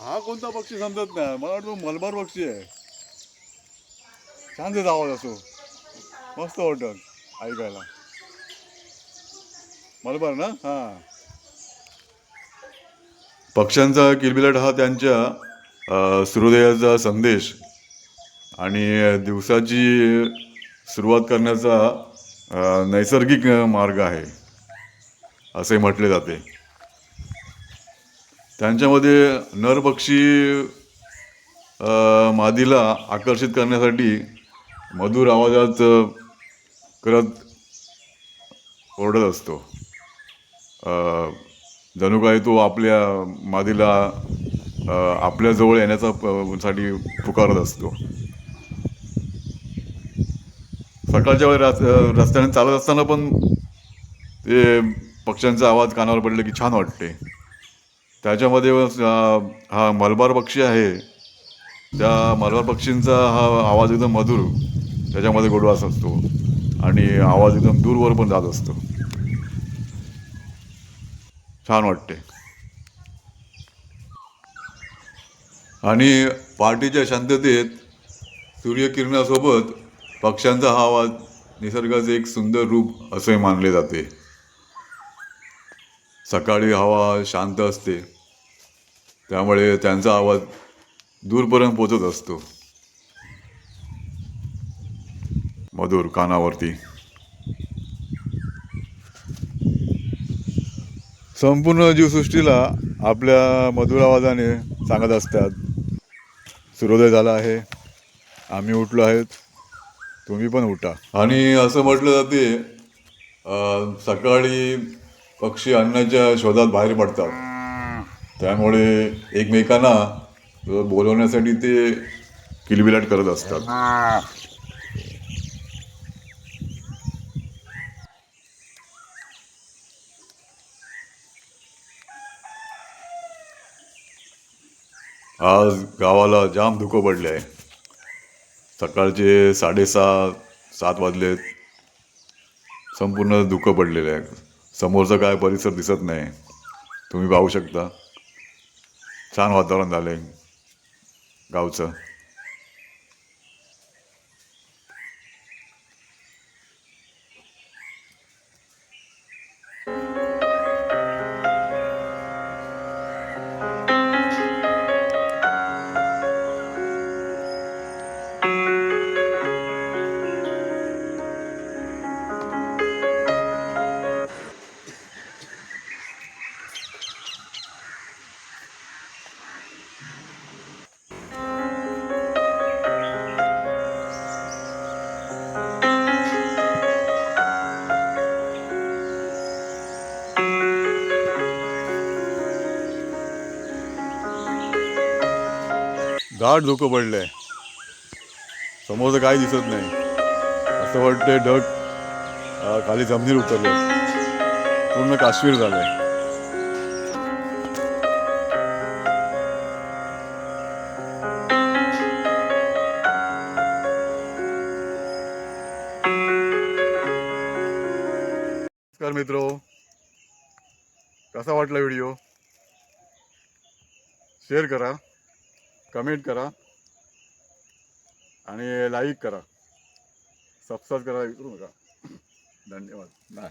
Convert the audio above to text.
हा कोणता पक्षी समजत नाही, मला वाटतं मलबार पक्षी आहे. छान त्याचा आवाज असो, मस्त वाटत ऐकायला. मलबार ना, हा. पक्ष्यांचा किलबिलाट हा त्यांच्या सूर्योदयाचा संदेश आणि दिवसाची सुरुवात करण्याचा नैसर्गिक मार्ग आहे असे म्हटले जाते. त्यांच्यामध्ये नर पक्षी मादीला आकर्षित करण्यासाठी मधुर आवाजात करत ओरडत असतो. जणू काय तो आपल्या मादीला आपल्याजवळ येण्याचा साठी पुकारत असतो. सकाळच्या वेळी रस्त्याने चालत असताना पण ते पक्ष्यांचा आवाज कानावर पडले की छान वाटते. त्याच्यामध्ये हा मलबार पक्षी आहे. त्या मलबार पक्षींचा हा आवाज एकदम मधुर, त्याच्यामध्ये गोडवास असतो आणि आवाज एकदम दूरवर पण जात असतो. छान वाटते. आणि पहाटेच्या शांततेत सूर्यकिरणासोबत पक्ष्यांचा हा आवाज निसर्गाचे एक सुंदर रूप असे मानले जाते. सकाळी हवा शांत असते, त्यामुळे त्यांचा आवाज दूरपर्यंत पोचत असतो, मधुर कानावरती. संपूर्ण जीवसृष्टीला आपल्या मधुर आवाजाने सांगत असतात, सूर्योदय झाला आहे, आम्ही उठलो आहेत, तुम्ही पण उठा. आणि असं म्हटलं जाते सकाळी पक्षी अन्नाच्या शोधात बाहेर पडतात, त्यामुळे एकमेकांना बोलवण्यासाठी ते किलबिलाट करत असतात. आज गावाला जाम धुकं पडले आहे. सकाळचे 6:30-7 वाजलेत. संपूर्ण धुकं पडलेलं आहे. समोरचा काय परिसर दिसत नाही. तुम्ही पाहू शकता. छान वातावरण झालंय गावचं. गाढ धुकं पडलंय. समोरचं काही दिसत नाही. असं वाटतंय ढग खाली जमिनीवर उतरले. पूर्ण काश्मीर झालंय. नमस्कार मित्रो, कसा वाटला व्हिडिओ? शेअर करा, कमेंट करा आणि लाईक करा. सबस्क्राईब करायला विसरू नका. धन्यवाद. बाय.